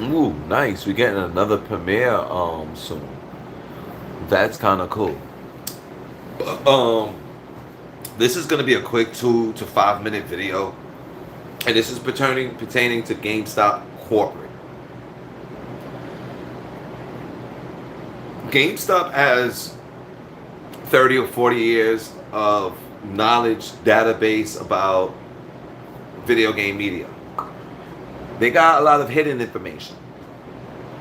Ooh, nice. We're getting another premiere soon. That's kind of cool. Um, this is gonna be a quick 2 to 5 minute video, and this is pertaining to GameStop corporate. GameStop has 30 or 40 years of knowledge database about video game media. They got a lot of hidden information.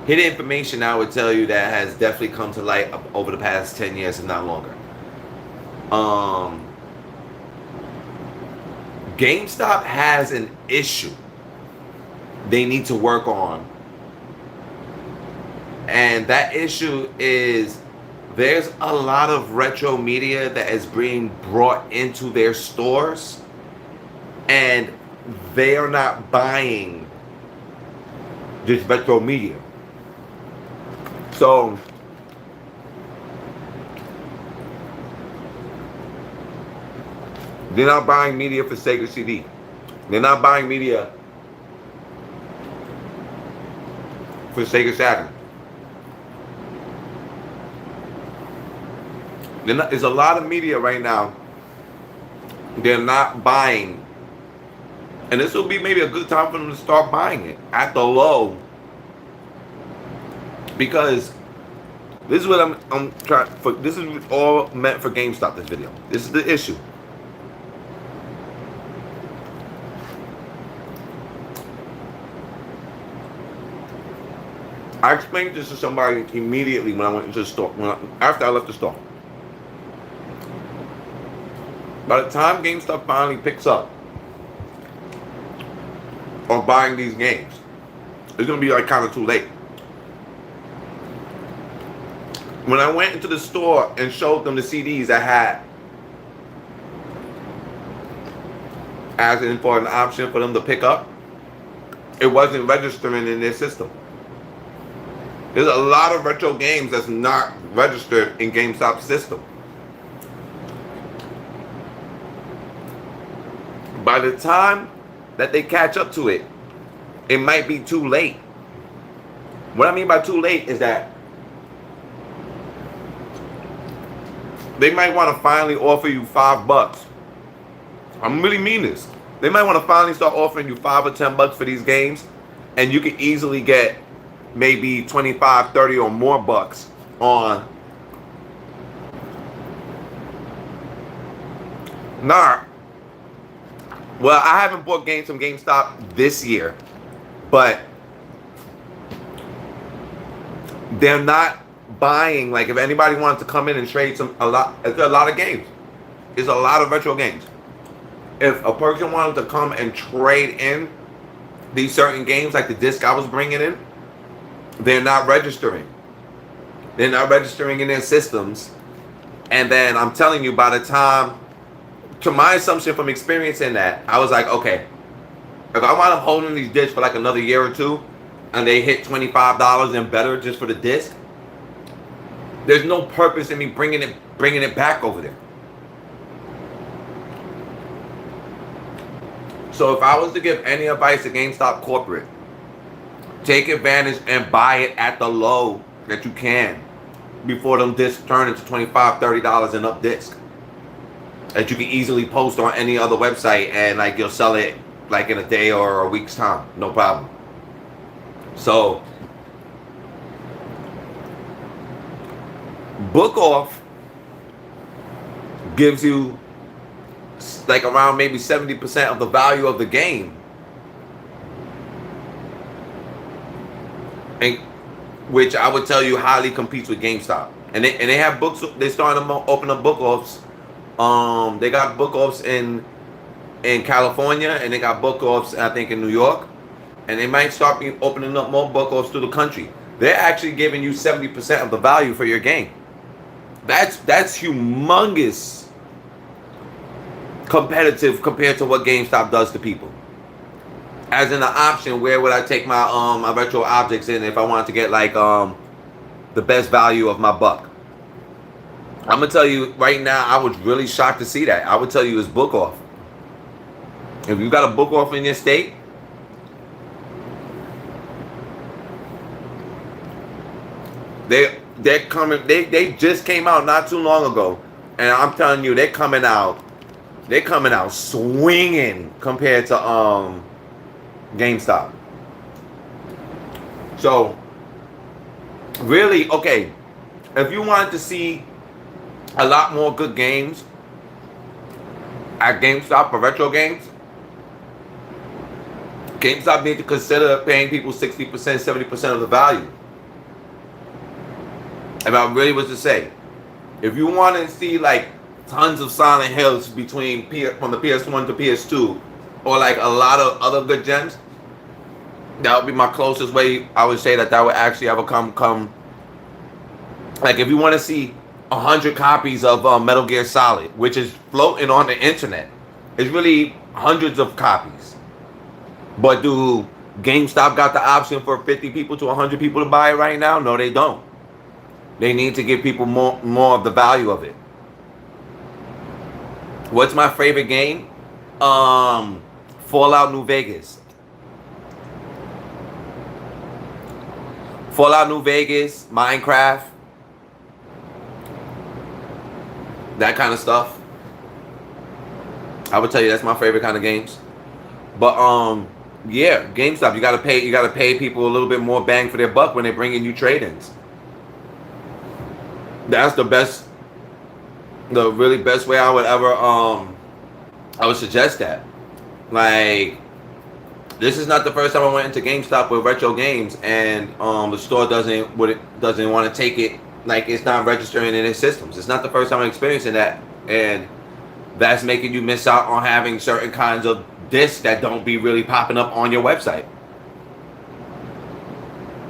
Hidden information I would tell you that has definitely come to light over the past 10 years, if not longer. Um, GameStop has an issue they need to work on. And that issue is there's a lot of retro media that is being brought into their stores, and they are not buying this retro media. So they're not buying media for Sega CD. They're not buying media for Sega Saturn. There's a lot of media right now they're not buying. And this will be maybe a good time for them to start buying it at the low. Because this is what I'm trying for. This is all meant for GameStop, this video. This is the issue. I explained this to somebody immediately when I went into the store, after I left the store. By the time GameStop finally picks up on buying these games, it's gonna be like kind of too late. When I went into the store and showed them the CDs I had, as in for an option for them to pick up, it wasn't registering in their system. There's a lot of retro games that's not registered in GameStop's system. By the time that they catch up to it, it might be too late. What I mean by too late is that they might want to finally offer you $5. I really mean this. They might want to finally start offering you $5 or $10 for these games, and you can easily get maybe 25, 30 or more bucks on. Nah. Well, I haven't bought games from GameStop this year, but they're not buying. Like, if anybody wanted to come in and trade it's a lot of games. It's a lot of retro games. If a person wanted to come and trade in these certain games, like the disc I was bringing in, they're not registering. They're not registering in their systems. And then I'm telling you, by the time, to my assumption from experiencing that, I was like, okay, if I wind up holding these discs for like another year or two, and they hit $25 and better just for the disc, there's no purpose in me bringing it back over there. So if I was to give any advice to GameStop corporate, take advantage and buy it at the low that you can before them discs turn into $25, $30 and up disc. That you can easily post on any other website, and like you'll sell it like in a day or a week's time, no problem. So Book Off gives you like around maybe 70% of the value of the game, and which I would tell you highly competes with GameStop. And they have books. They're starting to open up Book Offs. They got Book Offs in California, and they got Book Offs I think in New York, and they might start opening up more Book Offs through the country. They're actually giving you 70% of the value for your game. That's humongous competitive compared to what GameStop does to people. As in the option, where would I take my retro objects in if I wanted to get like the best value of my buck? I'm gonna tell you right now, I was really shocked to see that. I would tell you it's Book Off. If you got a Book Off in your state, They're coming. They just came out not too long ago, and I'm telling you, they're coming out. They're coming out swinging compared to GameStop. So really, okay, if you wanted to see a lot more good games at GameStop for retro games, GameStop need to consider paying people 60%, 70% of the value. If I really was to say, if you want to see like tons of Silent Hills between from the PS1 to PS2, or like a lot of other good gems, that would be my closest way. I would say that would actually ever come. Like if you want to see 100 copies of Metal Gear Solid, which is floating on the internet, it's really hundreds of copies. But do GameStop got the option for 50 people to 100 people to buy it right now? No, they don't. They need to give people more of the value of it. What's my favorite game? Fallout New Vegas. Fallout New Vegas, Minecraft, that kind of stuff. I would tell you that's my favorite kind of games. But yeah, GameStop, you gotta pay people a little bit more bang for their buck when they bring in you trade-ins. That's the really best way I would ever I would suggest that. Like, this is not the first time I went into GameStop with retro games and the store doesn't want to take it, like it's not registering in their systems. It's not the first time I'm experiencing that, and that's making you miss out on having certain kinds of discs that don't be really popping up on your website.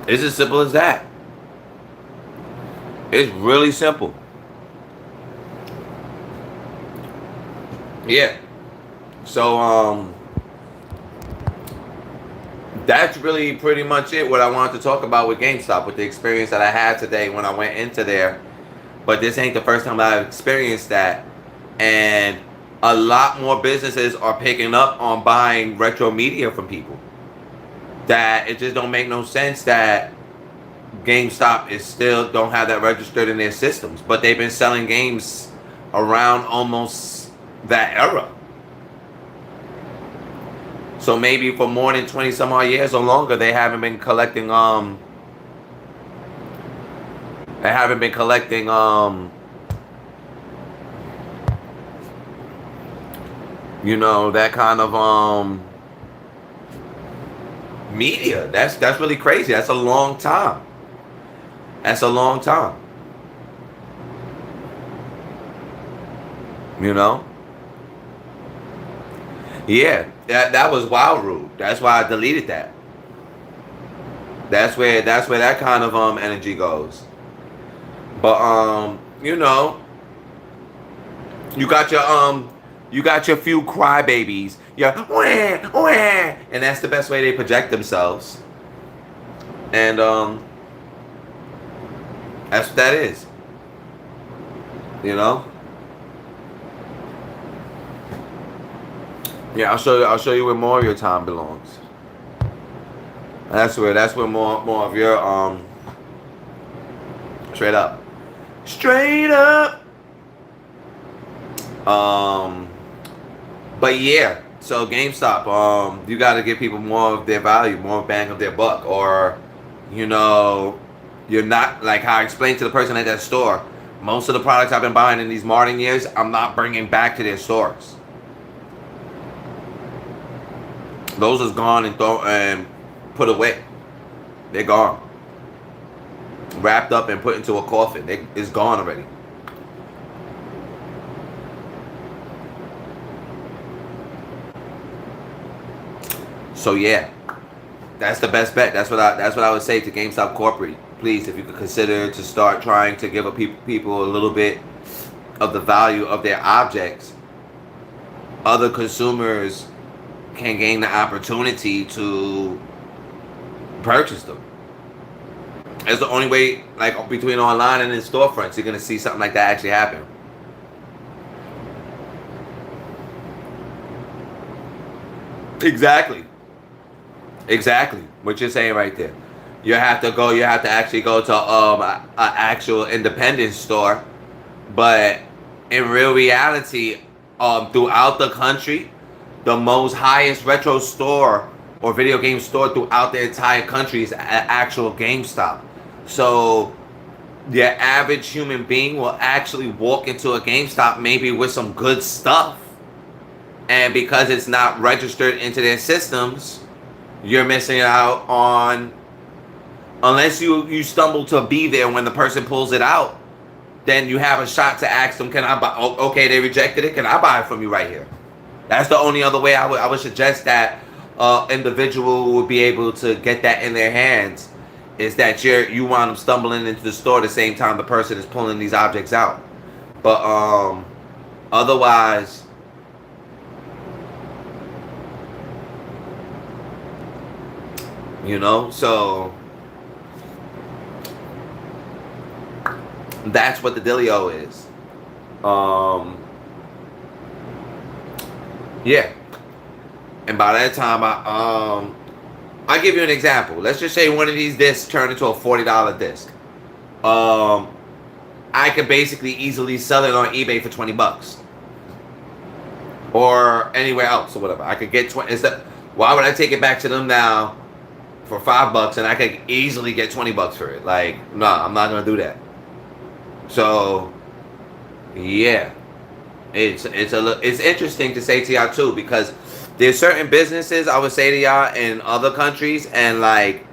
It's as simple as that. It's really simple. Yeah. So that's really pretty much it. What I wanted to talk about with GameStop, with the experience that I had today when I went into there. But this ain't the first time I've experienced that, and a lot more businesses are picking up on buying retro media from people. That it just don't make no sense that GameStop is still don't have that registered in their systems, but they've been selling games around almost that era. So maybe for more than 20 some odd years or longer, they haven't been collecting you know, that kind of media. That's really crazy. That's a long time. That's a long time. You know? Yeah, that was wild rude. That's why I deleted that. That's where that kind of energy goes. But you know, you got your few crybabies. Yeah, wah, wah, and that's the best way they project themselves. And that's what that is. You know? Yeah, I'll show you where more of your time belongs. That's where more of your straight up. But yeah, so GameStop, you got to give people more of their value, more bang of their buck, or you know, you're not, like how I explained to the person at that store. Most of the products I've been buying in these modern years, I'm not bringing back to their stores. Those is gone and put away. They're gone. Wrapped up and put into a coffin. It's gone already. So yeah, that's the best bet. That's what I would say to GameStop corporate. Please, if you could consider to start trying to give people a little bit of the value of their objects, other consumers can gain the opportunity to purchase them. It's the only way, like between online and in storefronts, you're gonna see something like that actually happen. Exactly. What you're saying right there. You have to go. You have to actually go to a actual independent store. But in real reality, throughout the country, the most highest retro store or video game store throughout the entire country is an actual GameStop. So your average human being will actually walk into a GameStop maybe with some good stuff, and because it's not registered into their systems, you're missing out on, unless you stumble to be there when the person pulls it out, then you have a shot to ask them, can I buy? Okay, they rejected it. Can I buy it from you right here? That's the only other way I would suggest that individual would be able to get that in their hands, is that you want them stumbling into the store the same time the person is pulling these objects out. But otherwise, so that's what the dealio is. Yeah. And by that time, I'll give you an example. Let's just say one of these discs turned into a $40 disc. I could basically easily sell it on eBay for $20, or anywhere else or whatever. I could get 20. Why would I take it back to them now for $5 and I could easily get $20 for it? Like, no, I'm not gonna do that. So, yeah, it's interesting to say to y'all too, because there's certain businesses I would say to y'all in other countries, and like,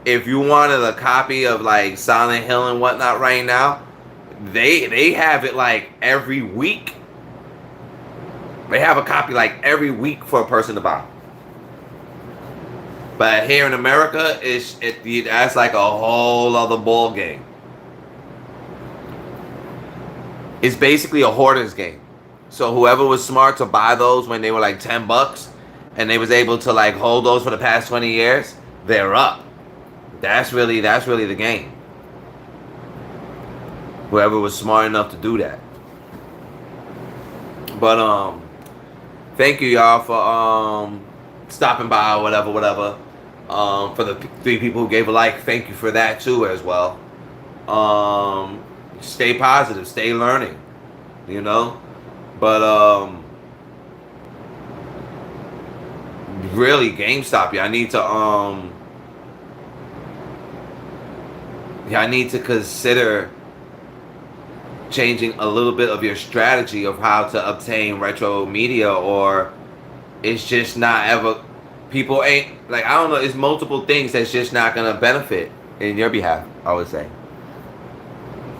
if you wanted a copy of like Silent Hill and whatnot right now, they have it like every week. They have a copy like every week for a person to buy. But here in America, that's like a whole other ball game. It's basically a hoarder's game. So whoever was smart to buy those when they were like $10, and they was able to like hold those for the past 20 years, they're up. That's really the game. Whoever was smart enough to do that. But thank you y'all for stopping by, whatever. For the 3 people who gave a like, thank you for that too as well. Stay positive, stay learning, But really, GameStop, y'all need to consider changing a little bit of your strategy of how to obtain retro media, or it's just not ever, people ain't, like, I don't know, it's multiple things that's just not gonna benefit in your behalf, I would say.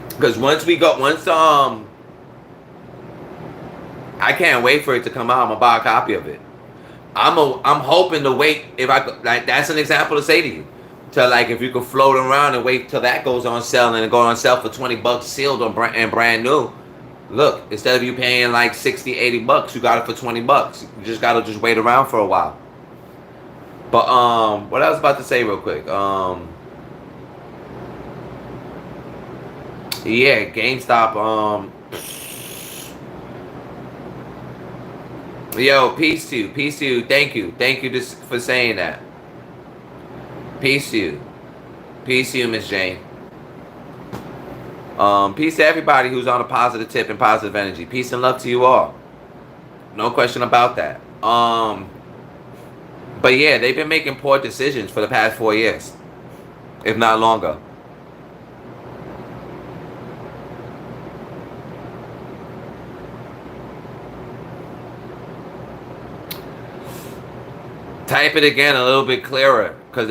Because I can't wait for it to come out. I'm gonna buy a copy of it. I'm hoping to wait, if I could, like, that's an example to say to you, to like, if you could float around and wait till that goes on sale, and it go on sale for $20 sealed and brand new. Look, instead of you paying like $60-$80, you got it for $20. You just gotta wait around for a while. But what I was about to say real quick, yeah, GameStop, yo, peace to you, thank you for saying that. Peace to you, Miss Jane. Peace to everybody who's on a positive tip and positive energy. Peace and love to you all. No question about that. But yeah, they've been making poor decisions for the past 4 years, if not longer. Type it again a little bit clearer, because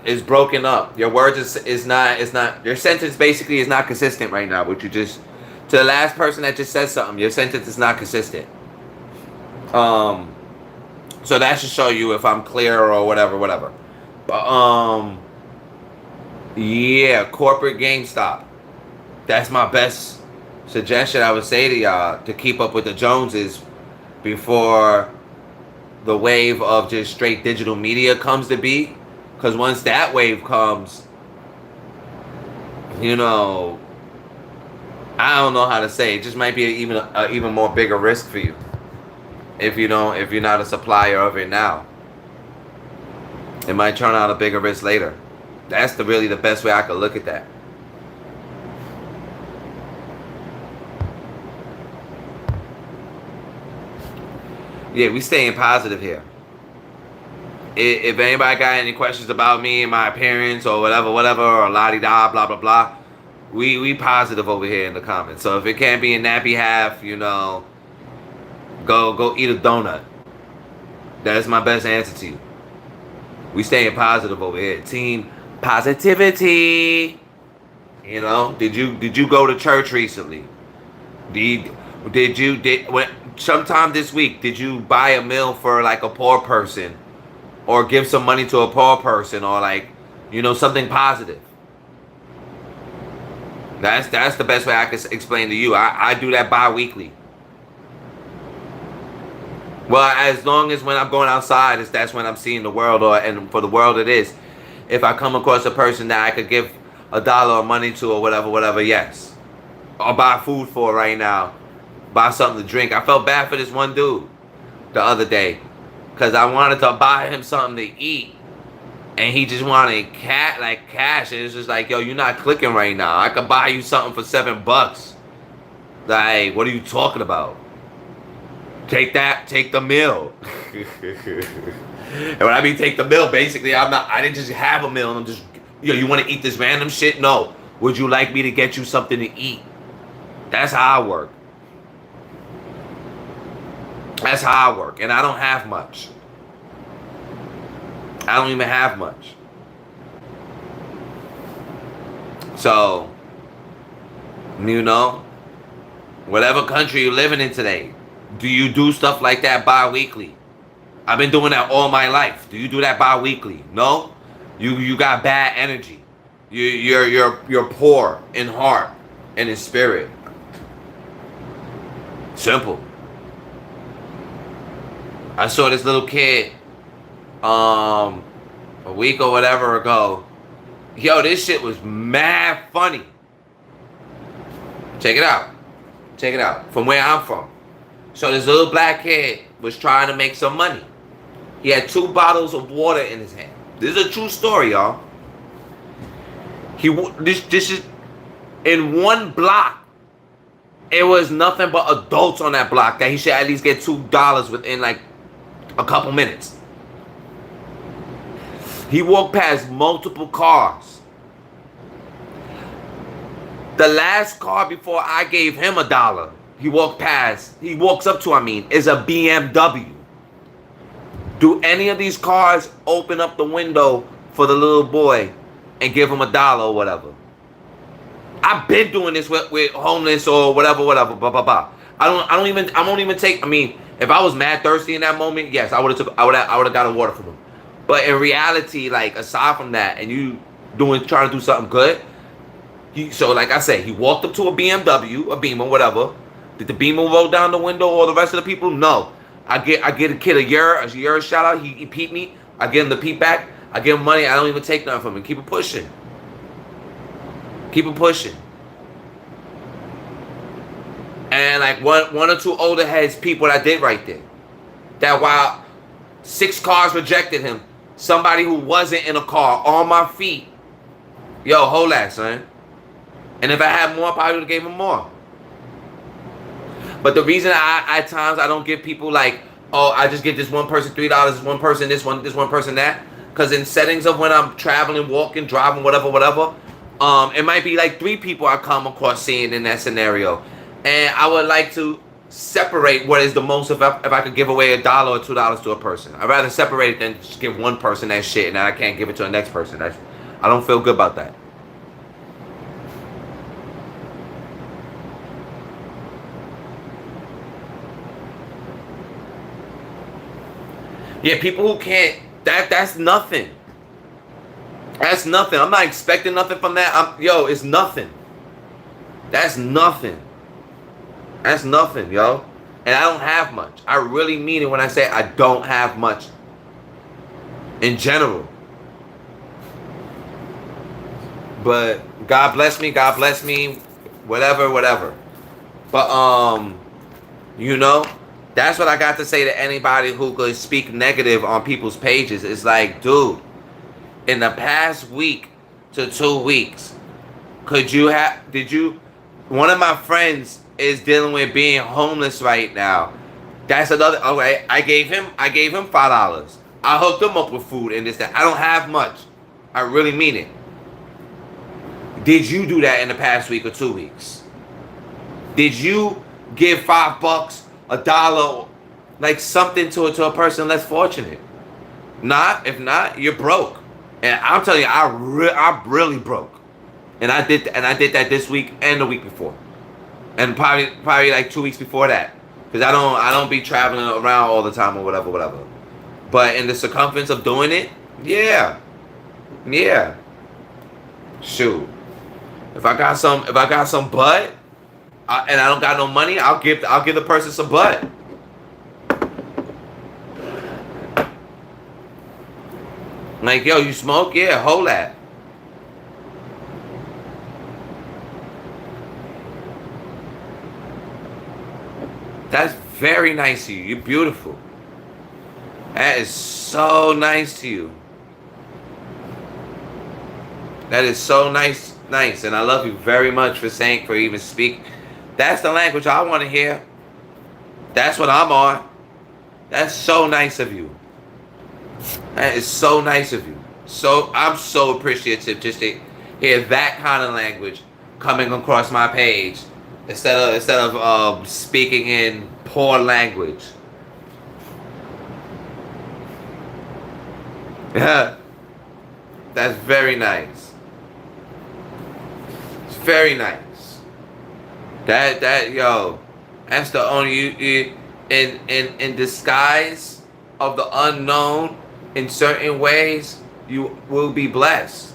it's broken up. Your words is not your sentence basically is not consistent right now. But to the last person that just said something, your sentence is not consistent. So that should show you if I'm clear or whatever. But yeah, corporate GameStop. That's my best suggestion I would say to y'all, to keep up with the Joneses before the wave of just straight digital media comes to be. Because once that wave comes, I don't know how to say, it just might be even more bigger risk for you if you're not a supplier of it now. It might turn out a bigger risk later. That's really the best way I could look at that. Yeah, we staying positive here. If anybody got any questions about me and my appearance or whatever, or la-di-da, blah, blah, blah, we positive over here in the comments. So if it can't be a nappy half, go eat a donut. That's my best answer to you. We staying positive over here. Team positivity. Did you go to church recently? Sometime this week, did you buy a meal for like a poor person? Or give some money to a poor person, or something positive. That's the best way I can explain to you. I do that bi-weekly. Well, as long as when I'm going outside, that's when I'm seeing the world, and for the world it is. If I come across a person that I could give $1 of money to or whatever, yes. Or buy food for right now. Buy something to drink. I felt bad for this one dude the other day. Because I wanted to buy him something to eat. And he just wanted cash. And it's just like, yo, you're not clicking right now. I could buy you something for $7. Like, what are you talking about? Take the meal. And when I mean take the meal, basically, I didn't just have a meal. And I'm just, you want to eat this random shit? No. Would you like me to get you something to eat? That's how I work. That's how I work. And I don't have much. I don't even have much. So, whatever country you're living in today, do you do stuff like that bi-weekly? I've been doing that all my life. Do you do that bi-weekly? No? You got bad energy. You're poor in heart and in spirit. Simple. I saw this little kid a week or whatever ago. Yo, this shit was mad funny. Check it out. From where I'm from. So this little black kid was trying to make some money. He had 2 bottles of water in his hand. This is a true story, y'all. This is in one block. It was nothing but adults on that block that he should at least get $2 within like a couple minutes. He walked past multiple cars. The last car before I gave him $1, he walks up to, is a BMW. Do any of these cars open up the window for the little boy and give him $1 or whatever? I've been doing this with homeless or whatever, blah, blah, blah. I won't even take, if I was mad thirsty in that moment, yes, I would have got a water from him. But in reality, like, aside from that, and you trying to do something good, like I said, he walked up to a BMW, a Beamer, whatever. Did the Beamer roll down the window or the rest of the people? No. I get a kid a year shout out. He peeped me. I give him the peep back. I give him money. I don't even take nothing from him. Keep it pushing. Keep it pushing. And like one or 2 older heads peep what I did right there. That while 6 cars rejected him, somebody who wasn't in a car on my feet, yo, hold that, son. And if I had more, I probably would have gave him more. But the reason at times I don't give people like, oh, I just give this one person $3, this one person this one person that, because in settings of when I'm traveling, walking, driving, whatever, it might be like 3 people I come across seeing in that scenario, and I would like to separate what is the most if I could give away $1 or $2 to a person. I'd rather separate it than just give one person that shit and then I can't give it to the next person. I don't feel good about that. Yeah, people who can't, that's nothing. That's nothing. I'm not expecting nothing from that. It's nothing. That's nothing. That's nothing, yo. And I don't have much. I really mean it when I say I don't have much. In general. But God bless me, whatever. But that's what I got to say to anybody who could speak negative on people's pages. It's like, dude, in the past week, to 2 weeks. Did you, one of my friends is dealing with being homeless right now. That's another, okay, I gave him $5. I hooked him up with food and this, that. I don't have much. I really mean it. Did you do that in the past week or 2 weeks? Did you give $5, $1, like something to a person less fortunate? Not, if not, you're broke. And I'm telling you, I'm really broke. And I did that this week and the week before, and probably like 2 weeks before that, because I don't be traveling around all the time or whatever. But in the circumference of doing it, yeah. Shoot, if I got some butt, and I don't got no money, I'll give the person some butt. Like, yo, you smoke? Yeah, hold that. That's very nice of you. You're beautiful. That is so nice to you. That is so nice, and I love you very much for even speak. That's the language I want to hear. That's what I'm on. That's so nice of you. That is so nice of you. So I'm so appreciative just to hear that kind of language coming across my page instead of speaking in poor language. Yeah, that's very nice. It's very nice. Yo, that's the only you in disguise of the unknown. In certain ways, you will be blessed.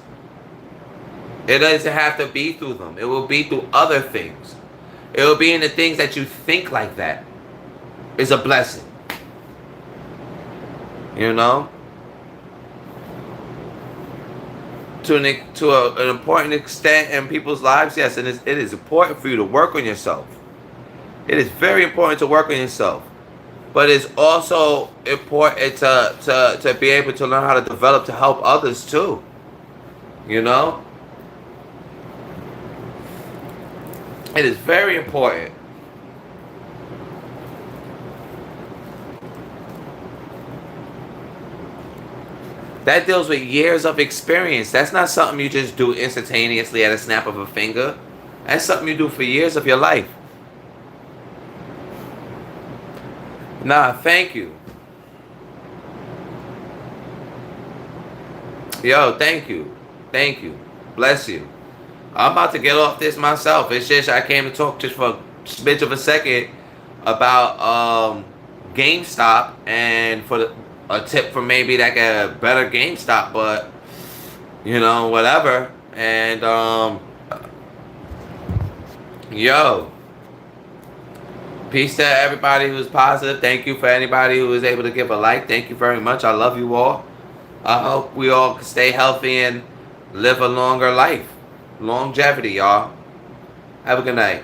It doesn't have to be through them. It will be through other things. It will be in the things that you think like that. It's a blessing. You know? To an important extent in people's lives, yes, and it is important for you to work on yourself. It is very important to work on yourself. But it's also important to be able to learn how to develop to help others too. You know? It is very important. That deals with years of experience. That's not something you just do instantaneously at a snap of a finger. That's something you do for years of your life. Nah, thank you. Yo, thank you. Thank you. Bless you. I'm about to get off this myself. It's just I came to talk just for a smidge of a second about GameStop and for a tip for maybe like a better GameStop, but you know, whatever. And yo, peace to everybody who's positive. Thank you for anybody who was able to give a like. Thank you very much. I love you all. I hope we all can stay healthy and live a longer life. Longevity, y'all. Have a good night.